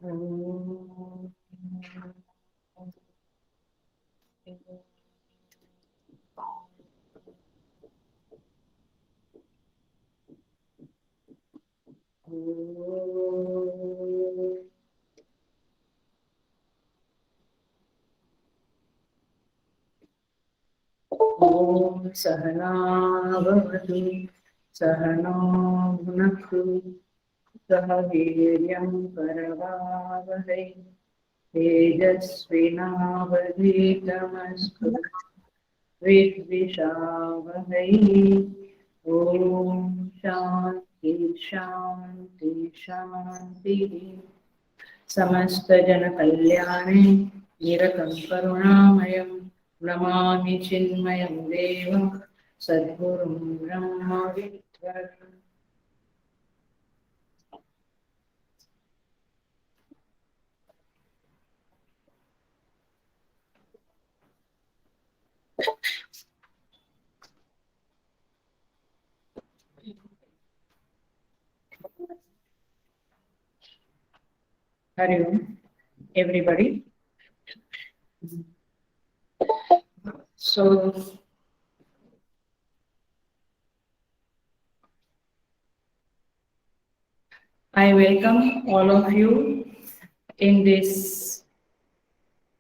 ओम सहना भवतु सहनो भुनक्तु सह वीर्यं करवावहै तेजस्विनावधीतमस्तु विद्विषावहै। ओम शांति शांति शांति। समस्त जन कल्याणे निरतं करुणामयं नमामि चिन्मयं देवं सद्गुरुं ब्रह्म विद्वत्। Hari Om, everybody. So, I welcome all of you in this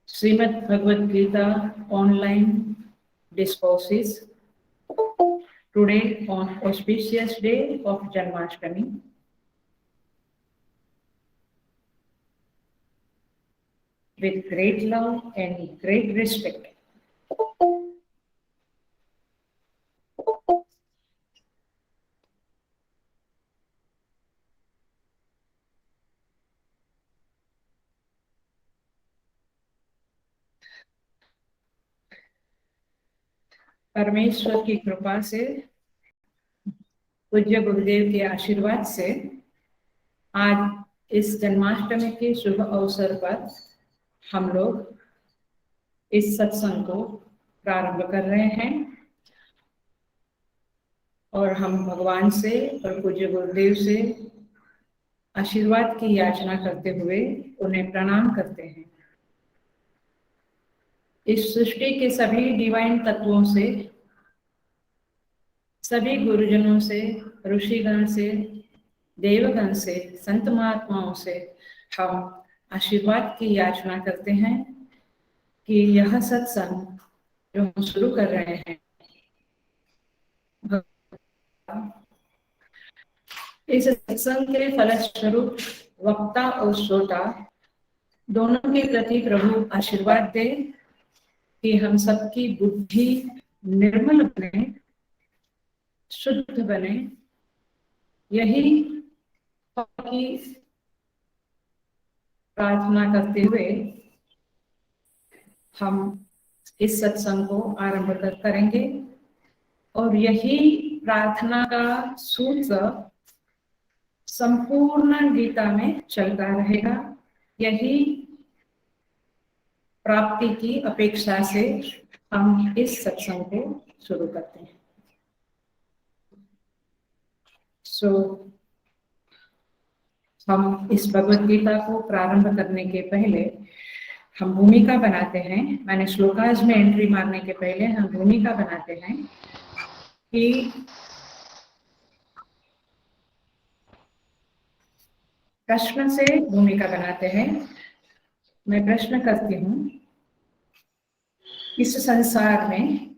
Srimad Bhagavad Gita online discourses today on auspicious day of Janmashtami. With great love and great respect. परमेश्वर की कृपा से, पूज्य गुरुदेव के आशीर्वाद से आज इस जन्माष्टमी के शुभ अवसर पर हम लोग इस सत्संग को प्रारंभ कर रहे हैं और हम भगवान से और पूज्य गुरुदेव से आशीर्वाद की याचना करते हुए उन्हें प्रणाम करते हैं। इस सृष्टि के सभी डिवाइन तत्वों से, सभी गुरुजनों से, ऋषिगण से, देवगण से, संत महात्माओं से हम आशीर्वाद की याचना करते हैं कि यह सत्संग जो हम शुरू कर रहे हैं, इस सत्संग के फलस्वरूप वक्ता और श्रोता दोनों के प्रति प्रभु आशीर्वाद दे कि हम सबकी बुद्धि निर्मल बने, शुद्ध बने। यही की प्रार्थना करते हुए हम इस सत्संग को आरंभ करेंगे और यही प्रार्थना का सूत्र संपूर्ण गीता में चलता रहेगा। यही प्राप्ति की अपेक्षा से हम इस सत्संग को शुरू करते हैं। हम इस भगवद गीता को प्रारंभ करने के पहले हम भूमिका बनाते हैं। मैंने श्लोकाज में एंट्री मारने के पहले हम भूमिका बनाते हैं कि प्रश्न से भूमिका बनाते हैं। मैं प्रश्न करती हूँ, इस संसार में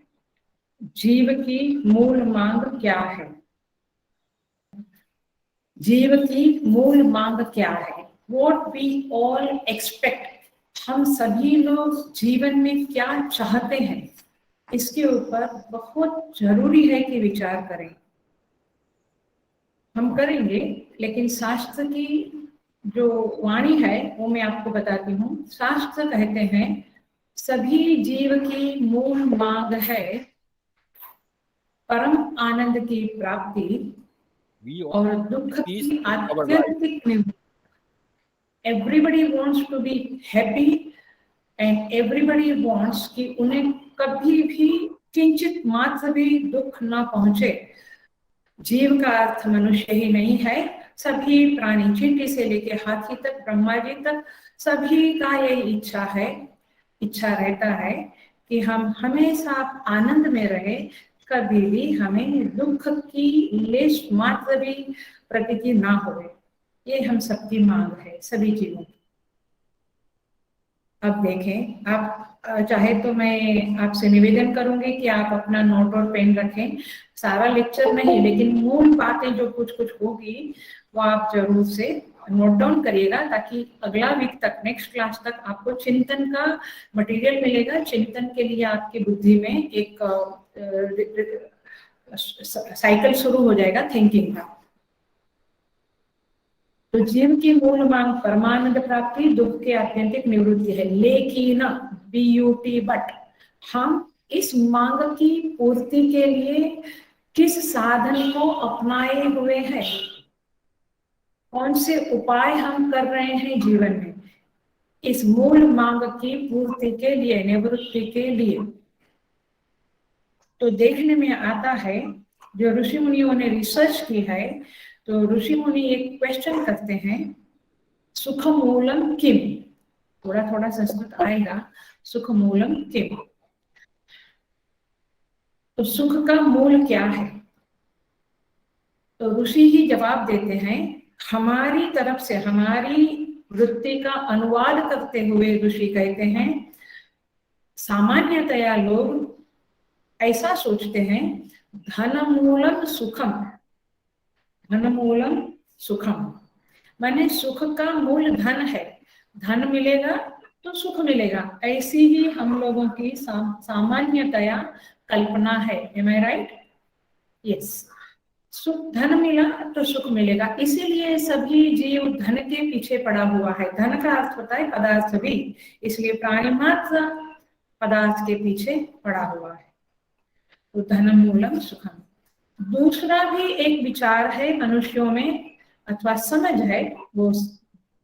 जीव की मूल मांग क्या है? जीव की मूल मांग क्या है? What we all expect, हम सभी लोग जीवन में क्या चाहते हैं, इसके ऊपर बहुत जरूरी है कि विचार करें। हम करेंगे, लेकिन शास्त्र की जो वाणी है वो मैं आपको बताती हूँ। शास्त्र कहते हैं सभी जीव की मूल मांग है परम आनंद की प्राप्ति और दुख की आत्यंतिक निवृत्ति। Everybody wants to be happy and everybody wants कि उन्हें कभी भी किंचित मात्र भी दुख ना पहुंचे। जीव का अर्थ मनुष्य ही नहीं है, सभी प्राणी, चींटी से लेके हाथी तक, ब्रह्मा जी तक, सभी का यही इच्छा रहता है कि हम हमेशा आनंद में रहे, कभी भी हमें दुख की लेश मात्र भी प्रतीति ना होवे। ये हम सबकी मांग है सभी जीवों की। अब देखें, आप चाहे तो मैं आपसे निवेदन करूंगी कि आप अपना नोट और पेन रखें। सारा लेक्चर नहीं, लेकिन मूल बातें जो कुछ कुछ होगी वो आप जरूर से नोट डाउन करिएगा, ताकि अगला वीक तक, नेक्स्ट क्लास तक आपको चिंतन का मटेरियल मिलेगा। चिंतन के लिए आपकी बुद्धि में एक साइकिल शुरू हो जाएगा थिंकिंग का। तो जीव की मूल मांग परमानंद प्राप्ति, दुख के आत्यंतिक निवृत्ति है। लेकिन BUT बट हम इस मांग की पूर्ति के लिए किस साधन को अपनाए हुए हैं, कौन से उपाय हम कर रहे हैं जीवन में इस मूल मांग की पूर्ति के लिए, निवृत्ति के लिए। तो देखने में आता है, जो ऋषि मुनियों ने रिसर्च की है, तो ऋषि मुनि एक क्वेश्चन करते हैं, सुख मूलम किम। थोड़ा थोड़ा संस्कृत आएगा, सुख मूलम किम। तो सुख का मूल क्या है? तो ऋषि ही जवाब देते हैं, हमारी तरफ से, हमारी वृत्ति का अनुवाद करते हुए ऋषि कहते हैं, सामान्यतया लोग ऐसा सोचते हैं, धन मूलम सुखम, धन मूलम सुखम, माने सुख का मूल धन है, धन मिलेगा तो सुख मिलेगा। ऐसी ही हम लोगों की सामान्यतया कल्पना है। Am I right? Yes. सुख, धन मिला तो सुख मिलेगा, इसीलिए सभी जीव धन के पीछे पड़ा हुआ है। धन का अर्थ होता है पदार्थ भी, इसलिए प्राणी मात्र पदार्थ के पीछे पड़ा हुआ है। तो धन मूलम सुखम। दूसरा भी एक विचार है मनुष्यों में, अथवा समझ है, वो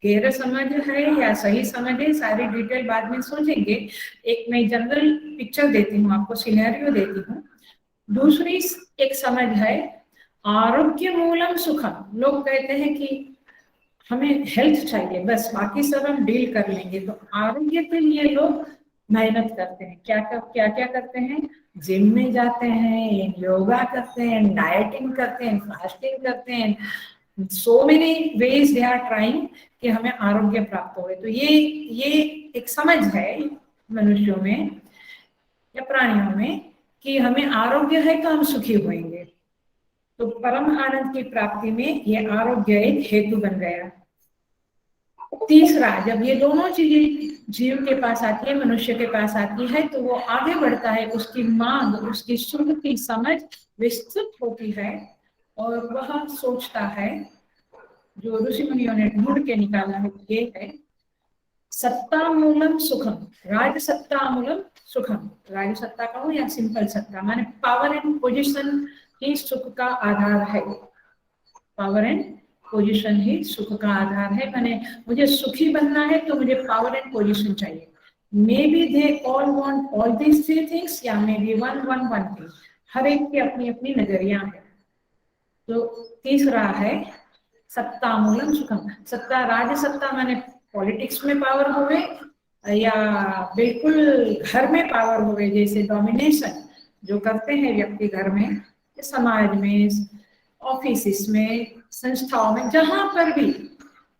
गहरा समझ है या सही समझ है, सारी डिटेल बाद में सोचेंगे। एक मैं जनरल पिक्चर देती हूँ आपको, सिनेरियो देती हूँ। दूसरी एक समझ है, आरोग्य मूलम सुखम। लोग कहते हैं कि हमें हेल्थ चाहिए, बस बाकी सब हम डील कर लेंगे। तो आरोग्य के लिए लोग मेहनत करते हैं। क्या क्या करते हैं? जिम में जाते हैं, योगा करते हैं, डाइटिंग करते हैं, फास्टिंग करते हैं, so many ways they are trying कि हमें आरोग्य प्राप्त हो। तो ये एक समझ है मनुष्यों में या प्राणियों में कि हमें आरोग्य है तो हम सुखी होंगे। तो परम आनंद की प्राप्ति में ये आरोग्य एक हेतु बन गया। तीसरा, जब ये दोनों चीजें जीव के पास आती है, मनुष्य के पास आती है, तो वो आगे बढ़ता है, उसकी मांग, उसकी सुख की समझ विस्तृत होती है, और वह सोचता है, जो ऋषि मुनियों ने ढूंढ के निकाला है, ये है सत्ता मूलम सुखम, राज सत्ता मूलम सुखम। राज सत्ता कहूं या सिंपल सत्ता, माने पावर एंड पोजीशन ही सुख का आधार है। पावर एंड पोजीशन ही सुख का आधार है। माने मुझे सुखी बनना है तो मुझे पावर एंड पोजीशन चाहिए। May be they all want all these three things, या मे बी वन थिंग। हर एक की अपनी अपनी नजरिया है। तो तीसरा है सत्ता मूलम सुखम। सत्ता, राज सत्ता माने पॉलिटिक्स में पावर होवे, या बिल्कुल घर में पावर होवे, जैसे डोमिनेशन जो करते हैं व्यक्ति घर में, समाज में, ऑफिस में, संस्थाओं में, जहां पर भी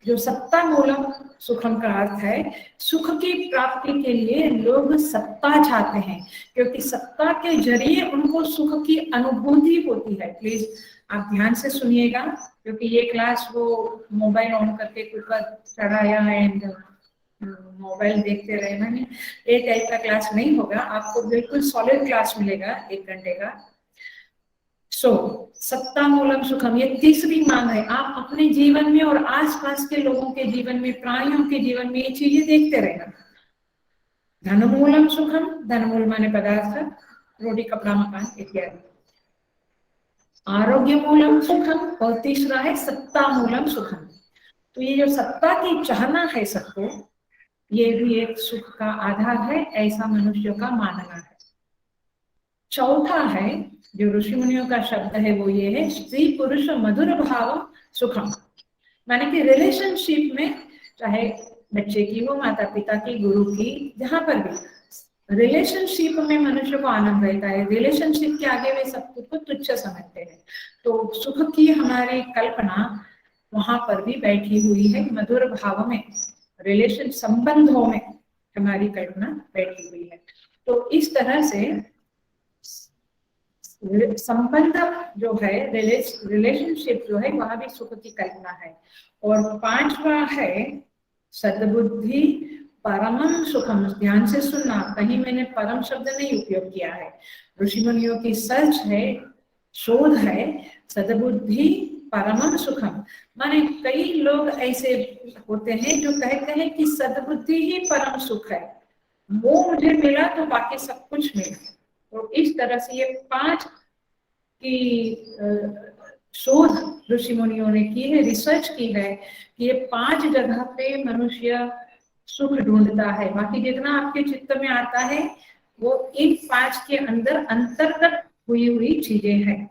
जो सत्ता मूलम सुखम का अर्थ है, सुख की प्राप्ति के लिए लोग सत्ता चाहते हैं, क्योंकि सत्ता के जरिए उनको सुख की अनुभूति होती है। प्लीज आप ध्यान से सुनिएगा, क्योंकि ये क्लास वो मोबाइल ऑन करके कुकर चढ़ाया एंड मोबाइल देखते रहे, मैंने एक टाइप का क्लास नहीं होगा, आपको बिल्कुल सॉलिड क्लास मिलेगा 1 घंटे का। सत्ता मूलम सुखम, ये तीसरी मांग है। आप अपने जीवन में और आसपास के लोगों के जीवन में, प्राणियों के जीवन में ये चीजें देखते रहना। धन मूलम सुखम, धन मूल माने पदार्थ, रोटी कपड़ा मकान इत्यादि। आरोग्य मूलम सुखम, और तीसरा है सत्ता मूलम सुखम। तो ये जो सत्ता की चाहना है सबको, ये भी एक सुख का आधार है, ऐसा मनुष्यों का मानना है। चौथा है, जो ऋषि मुनियों का शब्द है, वो ये है, स्त्री पुरुष मधुर भाव सुखम। माने कि रिलेशनशिप में, चाहे बच्चे की हो, माता पिता की, गुरु की, जहां पर भी रिलेशनशिप में मनुष्य को आनंद रहता है। रिलेशनशिप के आगे वे सब कुछ को तुच्छ समझते हैं। तो सुख की हमारी कल्पना वहां पर भी बैठी हुई है, मधुर भाव में, रिलेशन संबंधों में हमारी कल्पना बैठी हुई है। तो इस तरह से संबंध जो है, रिलेशनशिप जो है, वहां भी सुख की कल्पना है। और पांचवा है सद्बुद्धि परमं सुखम। ध्यान से सुनना, कहीं मैंने परम शब्द नहीं उपयोग किया है, ऋषि मुनियों की सर्च है, शोध है, सद्बुद्धि परमं सुखम। माने कई लोग ऐसे होते हैं जो कहते हैं कि सद्बुद्धि ही परम सुख है, वो मुझे मिला तो बाकी सब कुछ मिला। तो इस तरह से ये 5 की शोध ऋषि मुनियों ने की है, रिसर्च की है कि ये 5 जगह पे मनुष्य सुख ढूंढता है। बाकी जितना आपके चित्त में आता है वो इन 5 के अंदर अंतर्गत हुई चीजें हैं,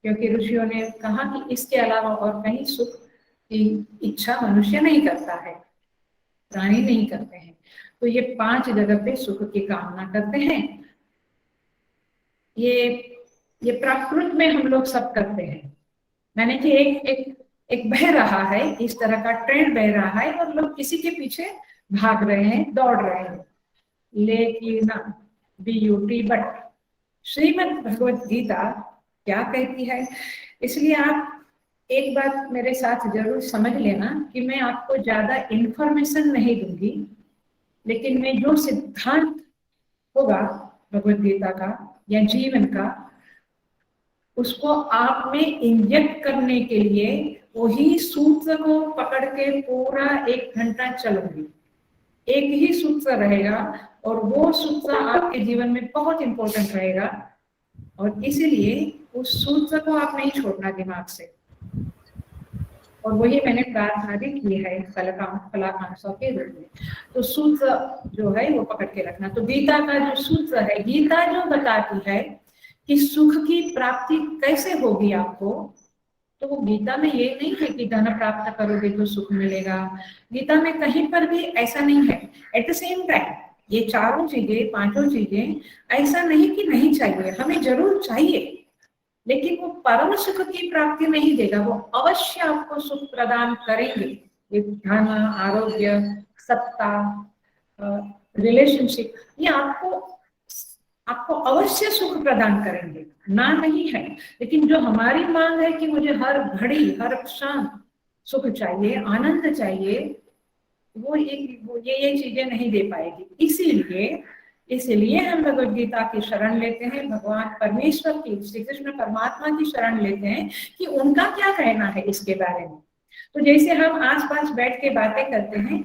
क्योंकि ऋषियों ने कहा कि इसके अलावा और कहीं सुख की इच्छा मनुष्य नहीं करता है, प्राणी नहीं करते हैं। तो ये 5 जगह पे सुख की कामना करते हैं। ये प्राकृत में हम लोग सब करते हैं। मैंने कि एक बह रहा है, इस तरह का ट्रेंड बह रहा है और लोग किसी के पीछे भाग रहे हैं, दौड़ रहे हैं। लेकिन BUT बट श्रीमद् भगवत गीता क्या कहती है? इसलिए आप एक बात मेरे साथ जरूर समझ लेना कि मैं आपको ज्यादा इंफॉर्मेशन नहीं दूंगी, लेकिन मैं जो सिद्धांत होगा भगवत गीता का या जीवन का, उसको आप में इंजेक्ट करने के लिए वही सूत्र को पकड़ के पूरा 1 घंटा चलूंगी। एक ही सूत्र रहेगा और वो सूत्र आपके जीवन में बहुत इंपॉर्टेंट रहेगा, और इसीलिए उस सूत्र को आप नहीं छोड़ना दिमाग से। और वही मैंने प्रार्थना भी की है फलाकांक्षों के रूप में। तो सूत्र जो है वो पकड़ के रखना। तो गीता का जो सूत्र है, गीता जो बताती है कि सुख की प्राप्ति कैसे होगी आपको, तो वो गीता में ये नहीं है कि धन प्राप्त करोगे तो सुख मिलेगा। गीता में कहीं पर भी ऐसा नहीं है। एट द सेम टाइम ये चारों चीजें, 5 चीजें ऐसा नहीं कि नहीं चाहिए, हमें जरूर चाहिए, लेकिन वो परम सुख की प्राप्ति नहीं देगा। वो अवश्य आपको सुख प्रदान करेंगे। ये धन, आरोग्य, सत्ता, रिलेशनशिप, ये आपको अवश्य सुख प्रदान करेंगे, ना नहीं है। लेकिन जो हमारी मांग है कि मुझे हर घड़ी हर क्षण सुख चाहिए, आनंद चाहिए, वो ये चीजें नहीं दे पाएगी। इसीलिए हम भगवत गीता की शरण लेते हैं, भगवान परमेश्वर की, श्री कृष्ण परमात्मा की शरण लेते हैं कि उनका क्या कहना है इसके बारे में। तो जैसे हम आसपास बैठ के बातें करते हैं,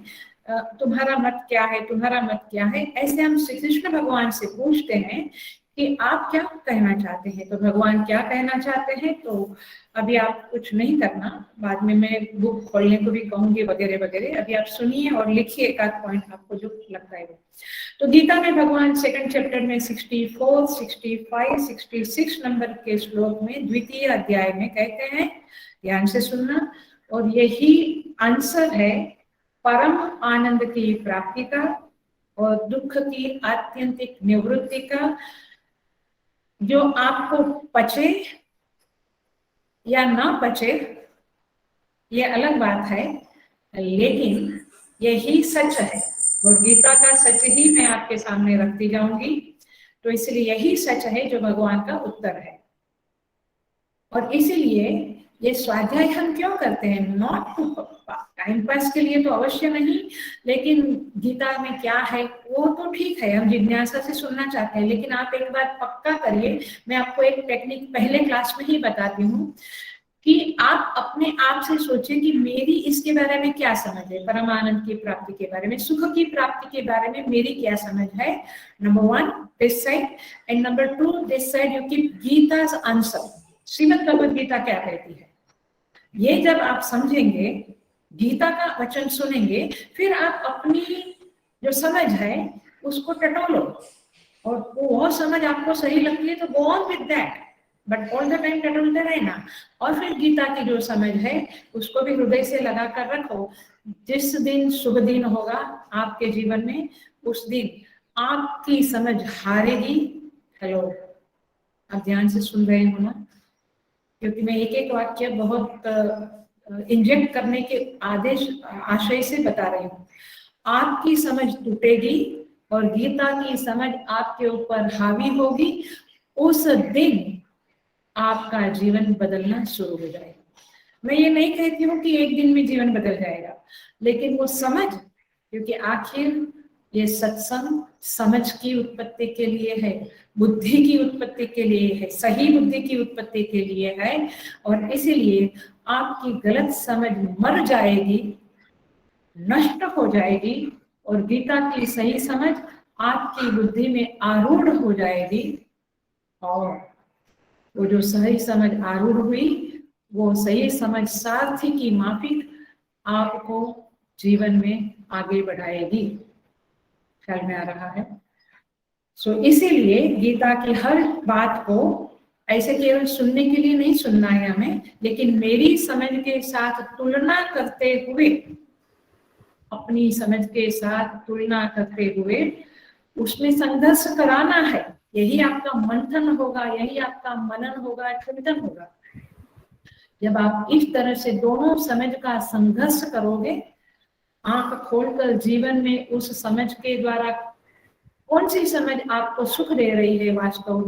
तुम्हारा मत क्या है, तुम्हारा मत क्या है, ऐसे हम श्री कृष्ण भगवान से पूछते हैं कि आप क्या कहना चाहते हैं। तो भगवान क्या कहना चाहते हैं, तो अभी आप कुछ नहीं करना, बाद में मैं बुक खोलने को भी कहूंगी वगैरह वगैरह। अभी आप सुनिए और लिखिए एक आध पॉइंट आपको जो लगता है वो। तो गीता में भगवान 2nd चैप्टर में 64, 65, 66 नंबर के श्लोक में, द्वितीय अध्याय में कहते हैं, ध्यान से सुनना, और यही आंसर है परम आनंद की प्राप्ति का और दुख की आत्यंतिक निवृत्ति का। जो आपको पचे या ना पचे ये अलग बात है, लेकिन यही सच है और गीता का सच ही मैं आपके सामने रखती जाऊंगी। तो इसलिए यही सच है जो भगवान का उत्तर है। और इसीलिए ये स्वाध्याय हम क्यों करते हैं? नॉट टू टाइम पास के लिए तो अवश्य नहीं, लेकिन गीता में क्या है वो तो ठीक है, हम जिज्ञासा से सुनना चाहते हैं। लेकिन आप एक बात पक्का करिए, मैं आपको एक टेक्निक पहले क्लास में ही बताती हूँ कि आप अपने आप से सोचें कि मेरी इसके बारे में क्या समझ है, परमानंद की प्राप्ति के बारे में, सुख की प्राप्ति के बारे में मेरी क्या समझ है। Number 1 this side, and number 2 this side you keep Gita's answer. Shrimad Bhagavad Gita क्या कहती है, ये जब आप समझेंगे, गीता का वचन सुनेंगे, फिर आप अपनी जो समझ है उसको टटोलो, और वो समझ आपको सही लगती है तो go on with that. But all the time टटोलते रहना। और फिर गीता की जो समझ है उसको भी हृदय से लगा कर रखो। जिस दिन शुभ दिन होगा आपके जीवन में, उस दिन आपकी समझ हारेगी। हेलो, आप ध्यान से सुन रहे हो ना? क्योंकि मैं एक एक वाक्य बहुत इंजेक्ट करने के आशय से बता रही हूँ। आपकी समझ टूटेगी और गीता की समझ आपके ऊपर हावी होगी। उस दिन आपका जीवन बदलना शुरू हो जाएगा। मैं ये नहीं कहती हूँ कि एक दिन में जीवन बदल जाएगा, लेकिन वो समझ, क्योंकि आखिर ये सत्संग समझ की उत्पत्ति के लिए है, बुद्धि की उत्पत्ति के लिए है, सही बुद्धि की उत्पत्ति के लिए है। और इसीलिए आपकी गलत समझ मर जाएगी, नष्ट हो जाएगी, और गीता की सही समझ आपकी बुद्धि में आरूढ़ हो जाएगी। और वो जो सही समझ आरूढ़ हुई, वो सही समझ सारथी की माफिक आपको जीवन में आगे बढ़ाएगी। ख्याल में आ रहा है? इसीलिए गीता की हर बात को ऐसे केवल सुनने के लिए नहीं सुनना है हमें, लेकिन मेरी समझ के साथ तुलना करते हुए, अपनी समझ के साथ तुलना करते हुए उसमें संघर्ष कराना है। यही आपका मंथन होगा, यही आपका मनन होगा, चिंतन होगा। जब आप इस तरह से दोनों समझ का संघर्ष करोगे, आंख खोलकर जीवन में उस समझ के द्वारा कौन सी समझ आपको सुख दे रही है वास्तव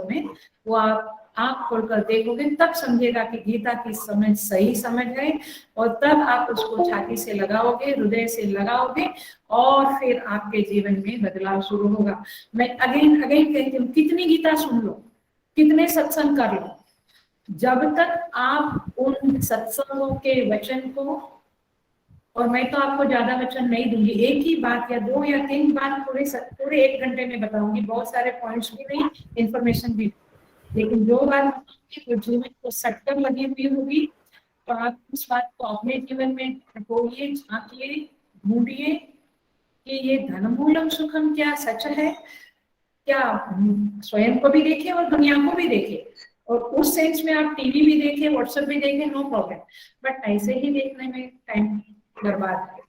में वो आप आंख खोलकर देखोगे, तब समझेगा कि गीता की समझ सही समझ है। और तब आप उसको छाती से लगाओगे, हृदय से लगाओगे, और फिर आपके जीवन में बदलाव शुरू होगा। मैं अगेन कहती हूँ, कितनी गीता सुन लो, कितने सत्संग कर लो, जब तक आप उन सत्संगों के वचन को, और मैं तो आपको ज्यादा वचन नहीं दूंगी, एक ही बात या दो या तीन बात पूरे 1 घंटे में बताऊंगी, बहुत सारे पॉइंट्स भी नहीं, इंफॉर्मेशन भी, लेकिन जो बात जीवन को सटकर लगी हुई होगी, तो आप उस बात को अपने जीवन में ढकोइए, झांकिए, ढूंढिए कि ये धनमूलम सुखम क्या सच है क्या। स्वयं को भी देखे और दुनिया को भी देखे, और उस सेंस में आप टीवी भी देखे, व्हाट्सएप भी देखे, नो प्रॉब्लम, बट ऐसे ही देखने में टाइम बर्बाद है।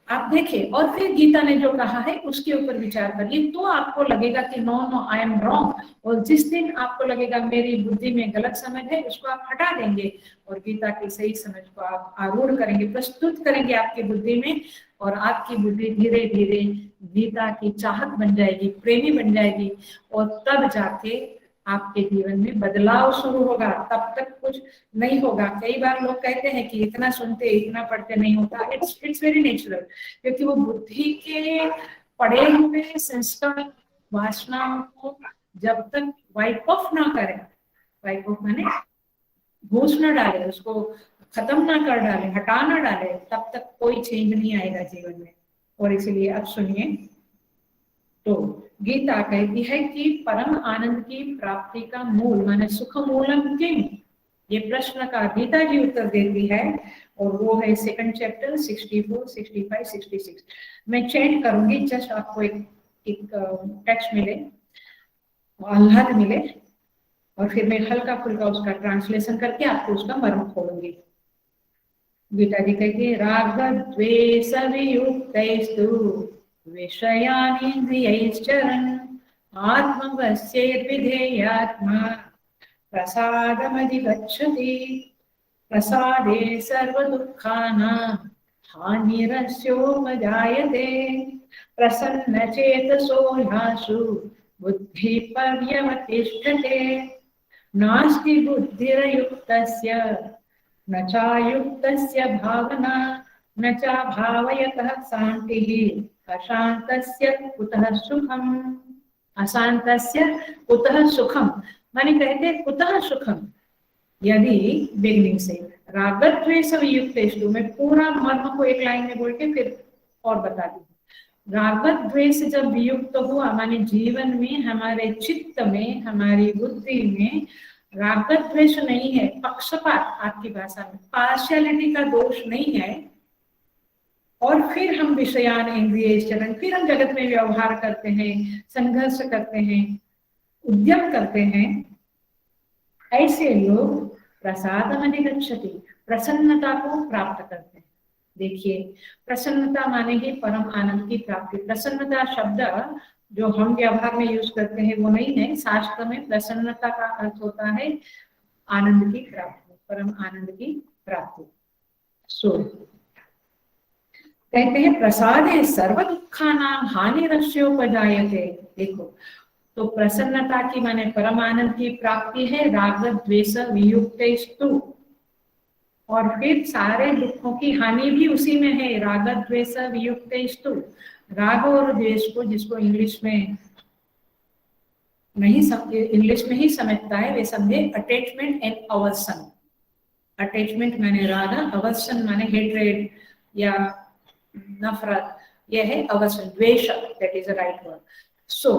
आप देखें, और फिर गीता ने जो कहा है उसके ऊपर विचार करिए, तो आपको लगेगा कि नो आई एम रॉन्ग। और जिस दिन आपको लगेगा मेरी बुद्धि में गलत समझ है, उसको आप हटा देंगे और गीता की सही समझ को आप आरूढ़ करेंगे, प्रस्तुत करेंगे आपकी बुद्धि में, और आपकी बुद्धि धीरे धीरे गीता की चाहत बन जाएगी, प्रेमी बन जाएगी, और तब जाके आपके जीवन में बदलाव शुरू होगा। तब तक कुछ नहीं होगा। कई बार लोग कहते हैं कि इतना सुनते इतना पढ़ते नहीं होता। इट्स वेरी नेचुरल, क्योंकि वो बुद्धि के पड़े हुए संस्कार वासनाओं को जब तक वाइप ऑफ ना करें, वाइप ऑफ माने घूस न डाले, उसको खत्म ना कर डाले, हटा ना डाले, तब तक कोई चेंज नहीं आएगा जीवन में। और इसलिए अब सुनिए, तो गीता कहती है कि परम आनंद की प्राप्ति का मूल माने सुख मूलम किम, ये प्रश्न का गीता जी उत्तर देती है, और वो है 2nd चैप्टर 64, 65, 66। मैं चैंट करूंगी, जस्ट आपको एक टेक्स्ट मिले, आह्लाद मिले, और फिर मैं हल्का फुल्का उसका ट्रांसलेशन करके आपको उसका मर्म खोलूंगी। गीता जी कहती है, राग द्वेष वियुक्तैस्तु विषयानीन्द्रियैश्चरन् आत्मवश्यैर्विधेयात्मा प्रसादमधिगच्छति प्रसादे सर्वदुःखानां हानिरस्योपजायते प्रसन्नचेतसो ह्याशु बुद्धिपर्यवतिष्ठते नास्ति बुद्धिरयुक्तस्य न चायुक्तस्य भावना न चा भावयतः शान्तिः अशान्तस्य कुतः सुखम्। अशान्तस्य कुतः सुखम् माने कहते कुतः सुखम्, यदि बिगनिंग से रागद्वेष वियुक्तेषु, मैं पूरा मर्म को एक लाइन में बोल के फिर और बता दी। रागद्वेष जब वियुक्त हुआ माने जीवन में, हमारे चित्त में, हमारी बुद्धि में रागद्वेष नहीं है, पक्षपात आपकी भाषा में, पार्शियलिटी का दोष नहीं है, और फिर हम विषयान इंद्रिय चरण, फिर हम जगत में व्यवहार करते हैं, संघर्ष करते हैं, उद्यम करते हैं, ऐसे लोग प्रसादमधिगच्छति, प्रसन्नता को प्राप्त करते हैं। देखिए, प्रसन्नता माने कि परम आनंद की प्राप्ति। प्रसन्नता शब्द जो हम व्यवहार में यूज करते हैं वो नहीं है, शास्त्र में प्रसन्नता का अर्थ होता है आनंद की प्राप्ति, परम आनंद की प्राप्ति। सो कहते हैं प्रसादे सर्व दुखानां हानिरस्योपजायते। देखो, तो प्रसन्नता की माने परम आनंद की प्राप्ति है, राग द्वेष वियुक्तेस्तु, और फिर सारे दुखों की हानि भी उसी में है, राग द्वेष वियुक्तेस्तु। राग और द्वेष को जिसको इंग्लिश में ही समझता है वे समझे अटैचमेंट एंड अवर्सन। अटैचमेंट माने राग, अवर्सन माने हेट्रेड या नफरत, यह है अवर्सन, द्वेष, that is the right word. So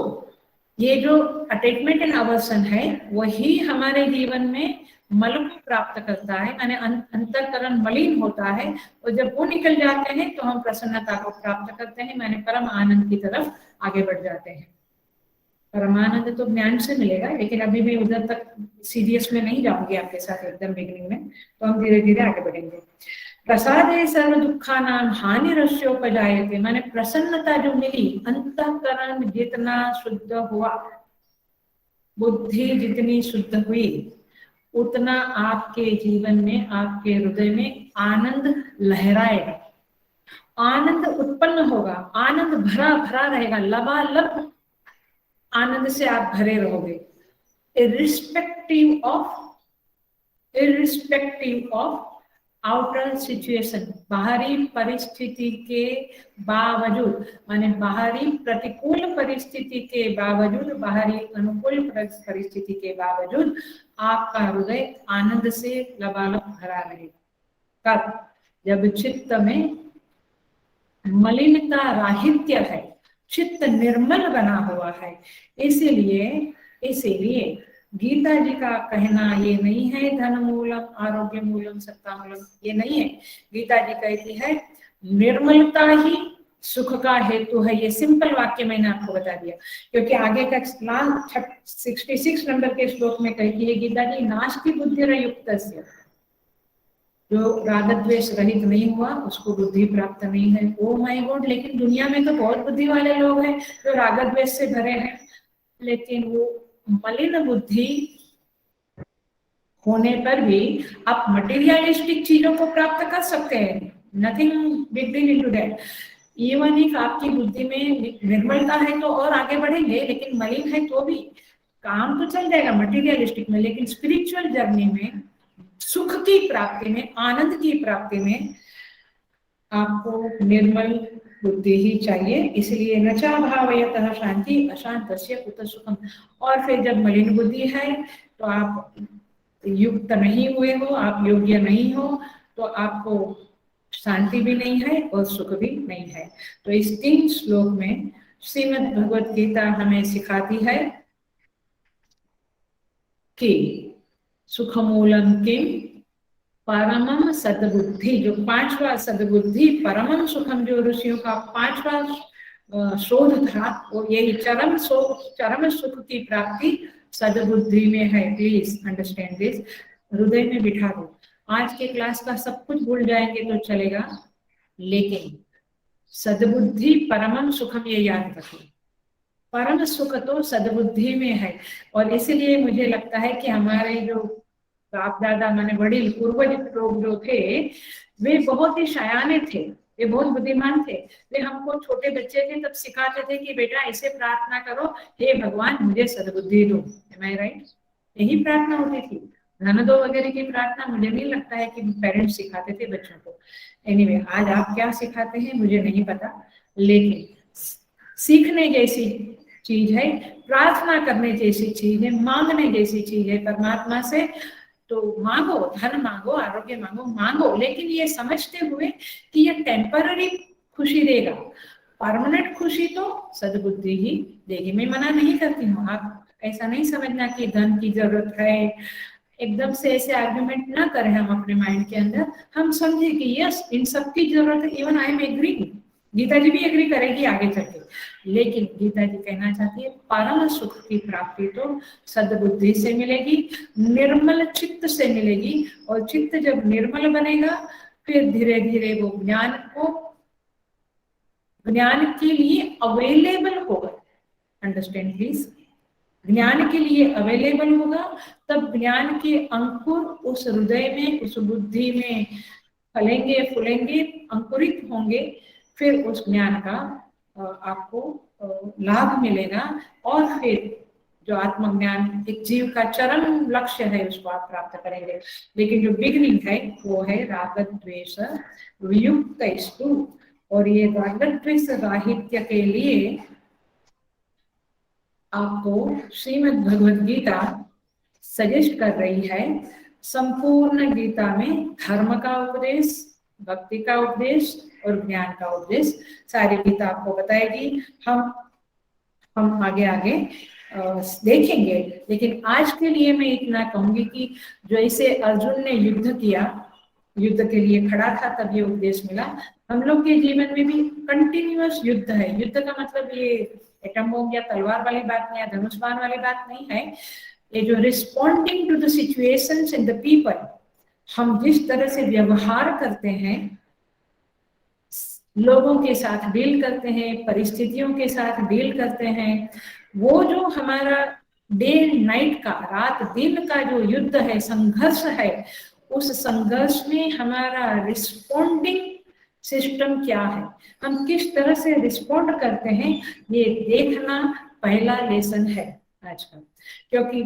ये जो अटैचमेंट एंड अवर्सन है वही हमारे जीवन में मल को प्राप्त करता है, माने अंतःकरण मलिन होता है, और जब वो निकल जाते हैं तो हम प्रसन्नता को प्राप्त करते हैं, माने परम आनंद की तरफ आगे बढ़ जाते हैं। परमानंद तो ज्ञान से मिलेगा, लेकिन अभी मैं उधर तक सीरियस में नहीं जाऊंगी आपके साथ एकदम बिगिनिंग में, तो हम धीरे धीरे आगे बढ़ेंगे। प्रसादे सर्व दुखानां हानिरस्योपजायते, माने प्रसन्नता जो मिली, अंतःकरण जितना शुद्ध हुआ, बुद्धि जितनी शुद्ध हुई, उतना आपके जीवन में, आपके हृदय में आनंद लहराएगा, आनंद उत्पन्न होगा, आनंद भरा भरा रहेगा, लबालब आनंद से आप भरे रहोगे, irrespective of आउटर सिचुएशन, बाहरी परिस्थिति के बावजूद, माने बाहरी प्रतिकूल परिस्थिति के बावजूद, बाहरी अनुकूल परिस्थिति के बावजूद आपका हृदय आनंद से लबालब भरा रहेगा। कब? जब चित्त में मलिनता राहित्य है, चित्त निर्मल बना हुआ है। इसीलिए गीता जी का कहना ये नहीं है धन मूलम आरोग्य मूलम सत्ता मूलम, ये नहीं है। गीता जी कहती है निर्मलता ही सुख का हेतु है। ये सिंपल वाक्य मैंने आपको बता दिया, क्योंकि आगे का 66 नंबर के श्लोक में कहती है गीता जी, नास्ति बुद्धिर्युक्तस्य, जो राग द्वेष रहित नहीं हुआ उसको बुद्धि प्राप्त नहीं है। ओ माय गॉड, लेकिन दुनिया में तो बहुत बुद्धि वाले लोग हैं जो राग द्वेष से भरे हैं, लेकिन वो मलिन बुद्धि होने पर भी आप मटेरियलिस्टिक चीजों को प्राप्त कर सकते हैं। Nothing big deal into that. Even if आपकी बुद्धि में निर्मलता है तो और आगे बढ़ेंगे, लेकिन मलिन है तो भी काम तो चल जाएगा मटेरियलिस्टिक में, लेकिन स्पिरिचुअल जर्नी में, सुख की प्राप्ति में, आनंद की प्राप्ति में आपको निर्मल बुद्धि ही चाहिए। इसलिए न चा भावयतः शांति अशांतस्य कुत सुखम। और फिर जब मलिन बुद्धि है तो आप युक्त नहीं हुए हो, आप योग्य नहीं हो, तो आपको शांति भी नहीं है और सुख भी नहीं है। तो इस 3 श्लोक में श्रीमद् भगवत गीता हमें सिखाती है कि सुखमूलम किम परमम सद्बुद्धि, जो 5वां सद्बुद्धि, परमम सुखम, जो ऋषियों का 5वां शोध था, वो यही चरम सुख की प्राप्ति सद्बुद्धि में है। प्लीज अंडरस्टैंड दिस, हृदय में बिठा दो। आज के क्लास का सब कुछ भूल जाएंगे तो चलेगा, लेकिन सद्बुद्धि परमम सुखम ये याद रखो। परम सुख तो सद्बुद्धि में है। और इसलिए मुझे लगता है कि हमारे जो बाप दादा माने वडील पूर्वज लोग जो थे वे बहुत ही शयाने थे, वे बहुत बुद्धिमान थे। वे हमको छोटे बच्चे थे तब सिखाते थे कि बेटा ऐसे प्रार्थना करो, हे भगवान मुझे सद्बुद्धि दो। एम आई राइट? यही प्रार्थना होती थी। धन दो वगैरह की प्रार्थना मुझे नहीं लगता है कि पेरेंट्स सिखाते थे बच्चों को। एनीवे, आज आप क्या सिखाते हैं मुझे नहीं पता, लेकिन सीखने जैसी चीज है, प्रार्थना करने जैसी चीज है, मांगने जैसी चीज है परमात्मा से। तो मांगो, धन मांगो, आरोग्य मांगो, मांगो, लेकिन ये समझते हुए कि ये टेम्पररी खुशी देगा, परमानेंट खुशी तो सद्बुद्धि ही देगी। मैं मना नहीं करती हूँ, आप ऐसा नहीं समझना कि धन की जरूरत है, एकदम से ऐसे आर्ग्यूमेंट ना करें हम अपने माइंड के अंदर। हम समझे कि यस इन सब की जरूरत है, even I am agree, Gita ji भी एग्री करेगी आगे चल के, लेकिन गीता जी कहना चाहती है परम सुख की प्राप्ति तो सद्बुद्धि से मिलेगी, निर्मल चित्त से मिलेगी। और चित्त जब निर्मल बनेगा फिर धीरे धीरे वो ज्ञान के लिए अवेलेबल होगा। अंडरस्टैंड प्लीज, ज्ञान के लिए अवेलेबल होगा, तब ज्ञान के अंकुर उस हृदय में, उस बुद्धि में फलेंगे, फूलेंगे, अंकुरित होंगे। फिर उस ज्ञान का आपको लाभ मिलेगा और फिर जो आत्मज्ञान एक जीव का चरम लक्ष्य है उसको आप प्राप्त करेंगे। लेकिन जो बिगनिंग है वो है राग द्वेष वियुक्त। और ये राग द्वेष राहित्य के लिए आपको श्रीमद् भगवद गीता सजेस्ट कर रही है। संपूर्ण गीता में धर्म का उपदेश, भक्ति का उपदेश और ज्ञान का उपदेश सारी गीता आपको बताएगी। हम आगे आगे देखेंगे। लेकिन आज के लिए मैं इतना कहूंगी कि जैसे अर्जुन ने युद्ध किया, युद्ध के लिए खड़ा था, तब ये उपदेश मिला। हम लोग के जीवन में भी कंटिन्यूअस युद्ध है। युद्ध का मतलब ये एटम बम या तलवार वाली बात नहीं, या धनुष बाण वाली बात नहीं है। ये जो responding to the situations and the people, हम जिस तरह से व्यवहार करते हैं, लोगों के साथ डील करते हैं, परिस्थितियों के साथ डील करते हैं, वो जो हमारा डे नाइट का, रात दिन का जो युद्ध है, संघर्ष है, उस संघर्ष में हमारा रिस्पॉन्डिंग सिस्टम क्या है, हम किस तरह से रिस्पॉन्ड करते हैं, ये देखना पहला लेसन है आज का। क्योंकि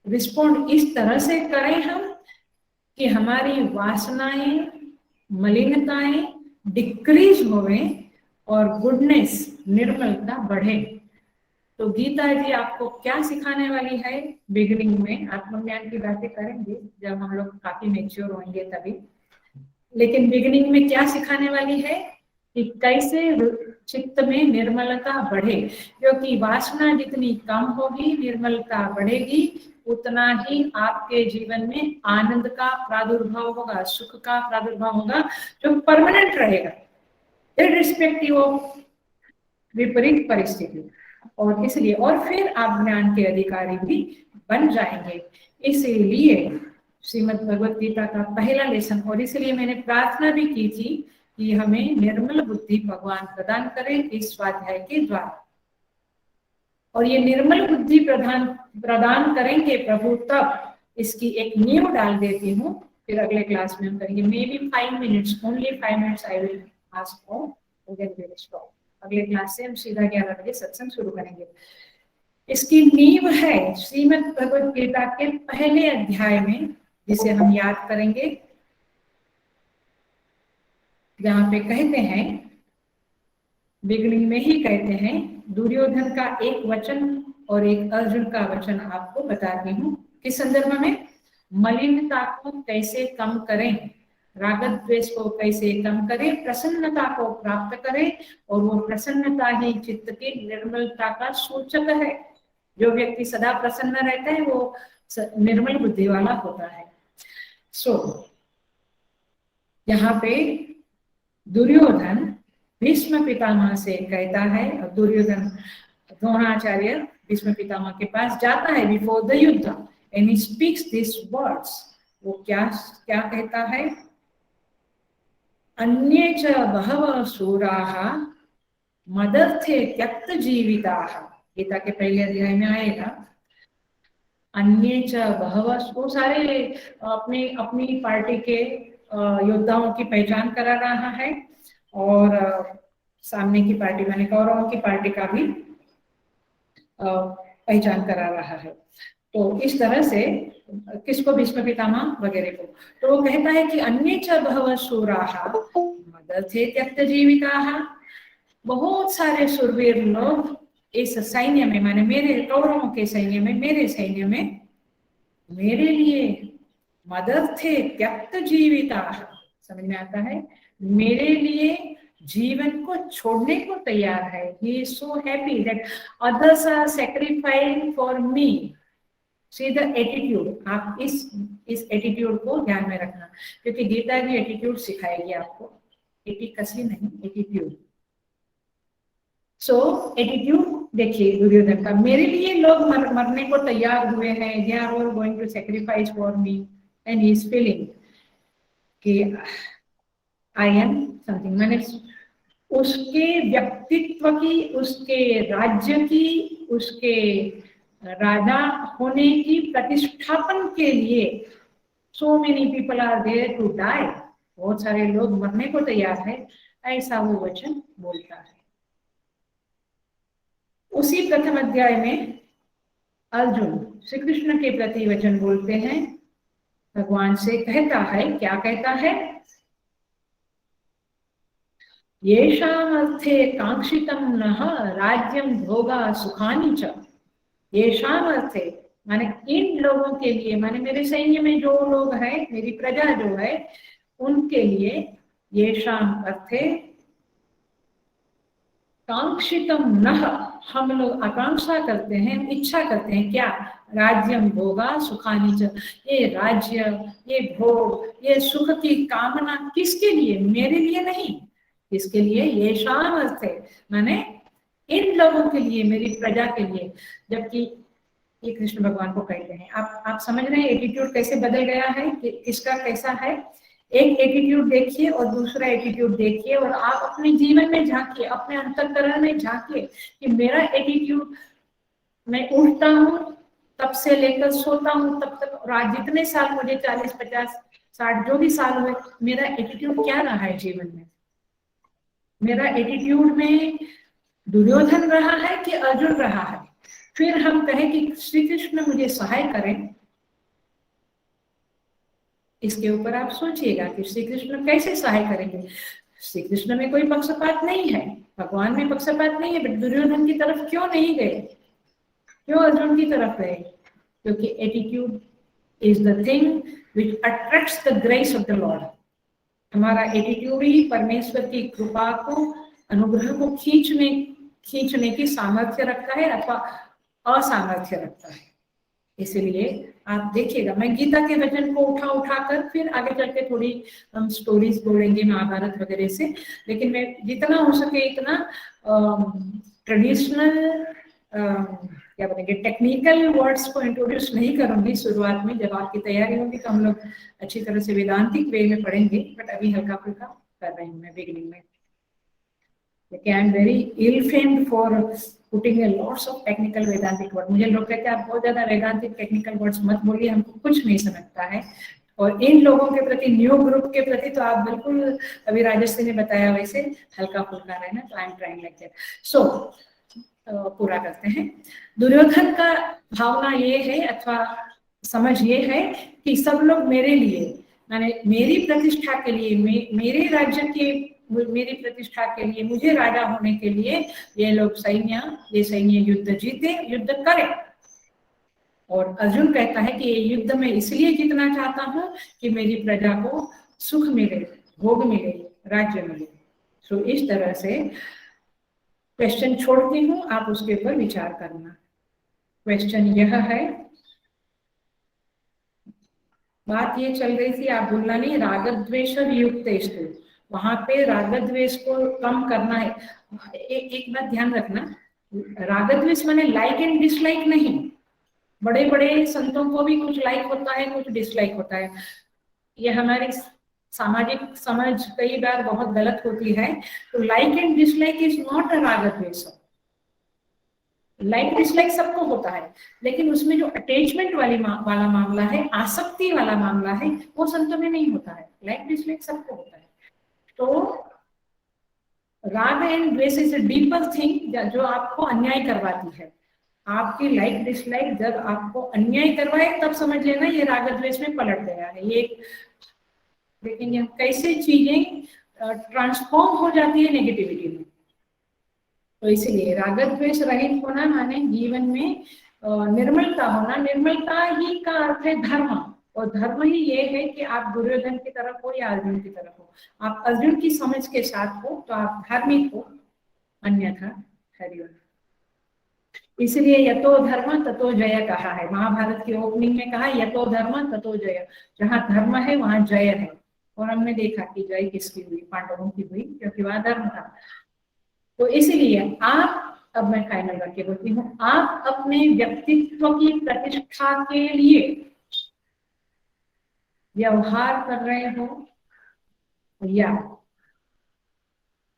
रिस्पॉन्ड इस तरह से करें हम कि हमारी वासनाएं, मलिनताएं डिक्रीज होवे और गुडनेस, निर्मलता बढ़े। तो गीता जी आपको क्या सिखाने वाली है? बिगिनिंग में आत्मज्ञान की बातें करेंगे जब हम लोग काफी मैच्योर होंगे तभी। लेकिन बिगिनिंग में क्या सिखाने वाली है कि कैसे चित्त में निर्मलता बढ़े। क्योंकि वासना जितनी कम होगी, निर्मलता बढ़ेगी, उतना ही आपके जीवन में आनंद का प्रादुर्भाव होगा, सुख का प्रादुर्भाव होगा, जो परमानेंट रहेगा इररिस्पेक्टिव ऑफ विपरीत परिस्थिति। और इसलिए और फिर आप ज्ञान के अधिकारी भी बन जाएंगे। इसीलिए श्रीमद् भगवद गीता का पहला लेसन, और इसलिए मैंने प्रार्थना भी की थी कि हमें निर्मल बुद्धि भगवान प्रदान करें इस स्वाध्याय के द्वारा। और ये निर्मल बुद्धि प्रदान करेंगे प्रभु तब इसकी एक नींव डाल देती हूँ। फिर अगले क्लास में हम करेंगे, may be 5 minutes, only 5 minutes I will ask for. अगले क्लास से हम सीधा 11 बजे सत्संग शुरू करेंगे। इसकी नींव है श्रीमद् भगवद गीता के पहले अध्याय में, जिसे हम याद करेंगे, जहाँ पे कहते हैं, बिगनिंग में ही कहते हैं, दुर्योधन का एक वचन और एक अर्जुन का वचन आपको बताती हूँ। किस संदर्भ में? मलिनता को कैसे कम करें, राग द्वेष को कैसे कम करें, प्रसन्नता को प्राप्त करें। और वो प्रसन्नता ही चित्त की निर्मलता का सूचक है। जो व्यक्ति सदा प्रसन्न रहता है वो निर्मल बुद्धि वाला होता है। यहाँ पे दुर्योधन भीष्म पितामह से कहता है, और दुर्योधन द्रोणाचार्य भीष्म पितामह के पास जाता है बिफोर द युद्ध, and he speaks this words. वो क्या कहता है? अन्ये च बहवः शूराः मदर्थे त्यक्त जीविताः। गीता के पहले अध्याय में आएगा। अन्ये च बहवः, वो सारे अपनी पार्टी के योद्धाओं की पहचान करा रहा है, और सामने की पार्टी माने कौरवों की पार्टी का भी पहचान करा रहा है। तो इस तरह से किसको? भीष्म पितामह वगैरह को। तो वो कहता है कि अन्ये च बहवः शूराः मदर्थे त्यक्त जीविताः। बहुत सारे शूरवीर लोग इस सैन्य में, माने मेरे कौरवों के सैन्य में, मेरे सैन्य में मेरे लिए मदर्थे त्यक्त जीविताः, समझ में आता है? मेरे लिए जीवन को छोड़ने को तैयार है। He is so happy that others are sacrificing for me. See the attitude. आप इस एटीट्यूड को ध्यान में रखना, क्योंकि गीता की एटीट्यूड सिखाएगी आपको। एटिकसी नहीं, एटीट्यूड। सो एटीट्यूड देखिए दुर्योधन का, मेरे लिए लोग मरने को तैयार हुए हैं, they are all going to sacrifice for me, and he is feeling कि आई एम समथिंग। मैंने उसके व्यक्तित्व की, उसके राज्य की, उसके राजा होने की प्रतिष्ठापन के लिए so many people are there to die, बहुत सारे लोग मरने को तैयार है, ऐसा वो वचन बोलता है। उसी प्रथम अध्याय में अर्जुन श्री कृष्ण के प्रति वचन बोलते हैं, भगवान से कहता है, क्या कहता है, येषाम् अर्थे कांक्षितम नः राज्यम भोगा सुखानि च। येषाम् अर्थे माने इन लोगों के लिए, माने मेरे सैन्य में जो लोग हैं, मेरी प्रजा जो है, उनके लिए येषाम् अर्थे कांक्षितम नः, हम लोग आकांक्षा करते हैं, इच्छा करते हैं, क्या, राज्यम भोगा सुखानि च, ये राज्य, ये भोग, ये सुख की कामना किसके लिए, मेरे लिए नहीं, किसके लिए, येषाम् अर्थे माने इन लोगों के लिए, मेरी प्रजा के लिए। जबकि ये कृष्ण भगवान को कहते हैं। आप समझ रहे हैं एटीट्यूड कैसे बदल गया है, कि किसका कैसा है। एक एटीट्यूड देखिए और दूसरा एटीट्यूड देखिए, और आप अपने जीवन में झांकिए, अपने अंतःकरण में झांकिए कि मेरा एटीट्यूड, मैं उठता हूँ तब से लेकर सोता हूँ तब तक, और आज जितने साल मुझे 40, 50, 60 जो भी साल हुए, मेरा एटीट्यूड क्या रहा है जीवन में। मेरा एटीट्यूड में दुर्योधन रहा है कि अर्जुन रहा है। फिर हम कहें कि श्री कृष्ण मुझे सहाय करें, इसके ऊपर आप सोचिएगा कि श्री कृष्ण कैसे सहाय करेंगे। श्री कृष्ण में कोई पक्षपात नहीं है, भगवान में पक्षपात नहीं है, बट दुर्योधन की तरफ क्यों नहीं गए, क्यों अर्जुन की तरफ गए, क्योंकि attitude is the thing which attracts the grace of the Lord. हमारा एटीट्यूड ही परमेश्वर की कृपा को, अनुग्रह को खींचने की सामर्थ्य रखता है अथवा असामर्थ्य रखता है। इसलिए आप देखिएगा, मैं गीता के वचन को उठा कर फिर आगे चल के थोड़ी हम स्टोरीज बोलेंगे महाभारत वगैरह से, लेकिन मैं जितना हो सके इतना ट्रेडिशनल क्या बोलेंगे, टेक्निकल वर्ड्स को इंट्रोड्यूस नहीं करूंगी शुरुआत में। जब आपकी तैयारी होगी तो हम लोग अच्छी तरह से वेदांतिक वे में पढ़ेंगे, बट अभी हल्का फुल्का कर रही हूँ मैं बिगिनिंग में। I am very ill-famed for putting a lots of technical Vedantic words. मुझे लोग कहते हैं आप बहुत ज्यादा वेदांतिक टेक्निकल वर्ड्स मत बोलिए, हमको कुछ नहीं समझता है। और इन लोगों के प्रति, न्यू ग्रुप के प्रति तो आप बिल्कुल, अभी राजश्री ने बताया वैसे हल्का फुल्का रहना, तो I am trying like that. So पूरा करते हैं। दुर्योधन का भावना ये है अथवा समझ ये है कि सब लोग मेरे लिए, माने मेरी प्रतिष्ठा के लिए, मेरे राज्य के, मेरी प्रतिष्ठा के लिए, मुझे राजा होने के लिए ये लोग ये सैन्य युद्ध जीते, युद्ध करें। और अर्जुन कहता है कि ये युद्ध में इसलिए जीतना चाहता हूं कि मेरी प्रजा को सुख मिले, भोग मिले, राज्य मिले। सो इस तरह से क्वेश्चन छोड़ती हूँ, आप उसके ऊपर विचार करना। क्वेश्चन यह है, बात ये चल रही थी, आप भूलना नहीं, रागद्वेष युक्तेषु, वहां पे रागद्वेष को कम करना है। एक बात ध्यान रखना, रागद्वेष माने लाइक एंड डिसलाइक नहीं। बड़े बड़े संतों को भी कुछ लाइक होता है, कुछ डिसलाइक होता है। ये हमारी सामाजिक समझ कई बार बहुत गलत होती है। तो like and dislike is not a रागद्वेष। लाइक डिसलाइक सबको होता है, लेकिन उसमें जो अटैचमेंट वाला मामला है, आसक्ति वाला मामला है, वो संतों में नहीं होता है। लाइक डिसलाइक सबको होता है। तो राग एंड द्वेष इज अ डीपर थिंग, जो आपको अन्याय करवाती है। आपकी लाइक डिसलाइक जब आपको अन्याय करवाए तब समझ लेना ये राग द्वेष में पलट गया है। ये देखेंगे हम कैसे चीजें ट्रांसफॉर्म हो जाती है नेगेटिविटी में। तो इसीलिए राग द्वेष रहित होना माने जीवन में निर्मलता होना। निर्मलता ही का अर्थ है धर्म, और धर्म ही ये है कि आप दुर्योधन की तरफ हो या अर्जुन की तरफ हो। आप अर्जुन की समझ के साथ हो तो आप धार्मिक हो, अन्यथा हरिओम। इसलिए यतो धर्म ततो जय कहा है। महाभारत की ओपनिंग में कहा यतो धर्म ततो जय, जहाँ धर्म है वहां जय है। और हमने देखा कि जय किसकी हुई, पांडवों की हुई, क्योंकि वहां धर्म था। तो इसलिए आप, अब मैं फाइनल वाक्य बोलती हूँ, आप अपने व्यक्तित्व की प्रतिष्ठा के लिए व्यवहार कर रहे हो या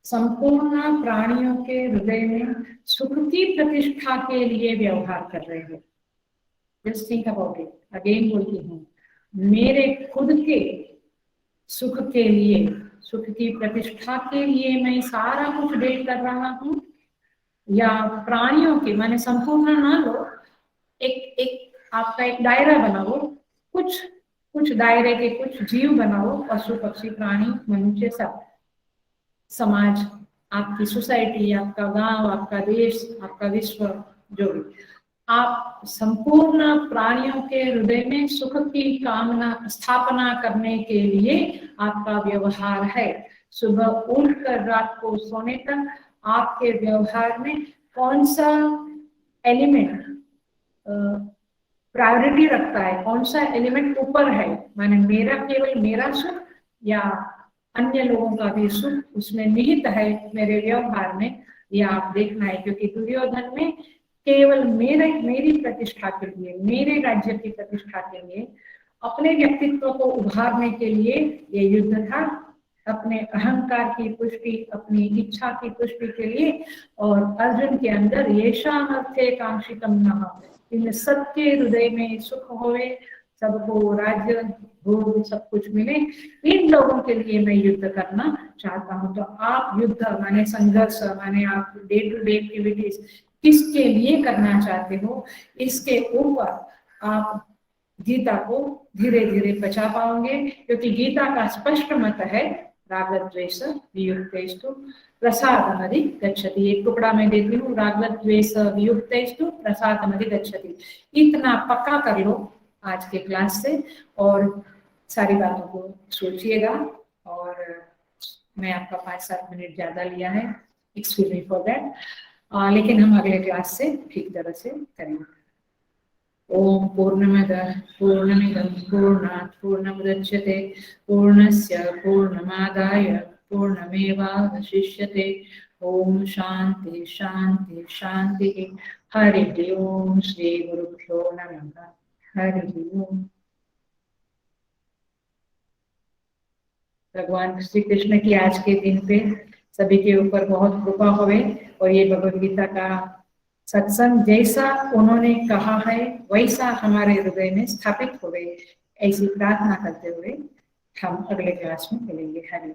संपूर्ण प्राणियों के हृदय में सुख की प्रतिष्ठा के लिए व्यवहार कर रहे हो। Just think about it. Again बोलती हूँ, मेरे खुद के सुख के लिए, सुख की प्रतिष्ठा के लिए मैं सारा कुछ डेट कर रहा हूँ, या प्राणियों के, माने संपूर्ण ना लो, एक आपका एक दायरा बनाओ, कुछ दायरे के कुछ जीव बनाओ, पशु पक्षी प्राणी मनुष्य सब, समाज, आपकी सोसाइटी, आपका गांव, आपका देश, आपका विश्व, जो भी, आप संपूर्ण प्राणियों के हृदय में सुख की कामना स्थापना करने के लिए आपका व्यवहार है। सुबह उठकर रात को सोने तक आपके व्यवहार में कौन सा एलिमेंट प्रायोरिटी रखता है, कौन सा एलिमेंट ऊपर है, माने मेरा केवल मेरा सुख या अन्य लोगों का भी सुख उसमें निहित है मेरे व्यवहार में, यह आप देखना है। क्योंकि दुर्योधन में केवल मेरी प्रतिष्ठा के लिए, मेरे राज्य की प्रतिष्ठा के लिए, अपने व्यक्तित्व को उभारने के लिए ये युद्ध था, अपने अहंकार की पुष्टि, अपनी इच्छा की पुष्टि के लिए। और अर्जुन के अंदर येषाम् अर्थे कांक्षितम् नः, इन सबके हृदय में सुख होवे, सबको राज्य भोग सब कुछ मिले, इन लोगों के लिए मैं युद्ध करना चाहता हूँ। तो आप युद्ध माने संघर्ष, माने आप डे टू डे एक्टिविटीज किसके लिए करना चाहते हो, इसके ऊपर आप गीता को धीरे धीरे बचा पाओगे। क्योंकि गीता का स्पष्ट मत है, रागद्वेष वियुक्तेषु प्रसादमधि गच्छति। एक टुकड़ा मैं देती हूँ, रागद्वेष वियुक्तेषु प्रसादमधि गच्छति। इतना पक्का कर लो आज के क्लास से, और सारी बातों को सोचिएगा। और मैं आपका 5-7 मिनट ज्यादा लिया है, एक्सक्यूज मी फॉर दैट, लेकिन हम अगले क्लास से ठीक तरह से करेंगे। ओम पूर्णमदः पूर्णमिदं पूर्णात् पूर्णमुदच्यते पूर्णस्य पूर्णमादाय पूर्णमेवावशिष्यते। ओम शांति शांति शांति। हरि ओम। श्री गुरुभ्यो नमः। हरि ओम। भगवान श्री कृष्ण की आज के दिन पे सभी के ऊपर बहुत कृपा होवे, और ये भगवद गीता का सत्संग जैसा उन्होंने कहा है वैसा हमारे हृदय में स्थापित होवे, ऐसी प्रार्थना करते हुए हम अगले क्लास में मिलेंगे। हरि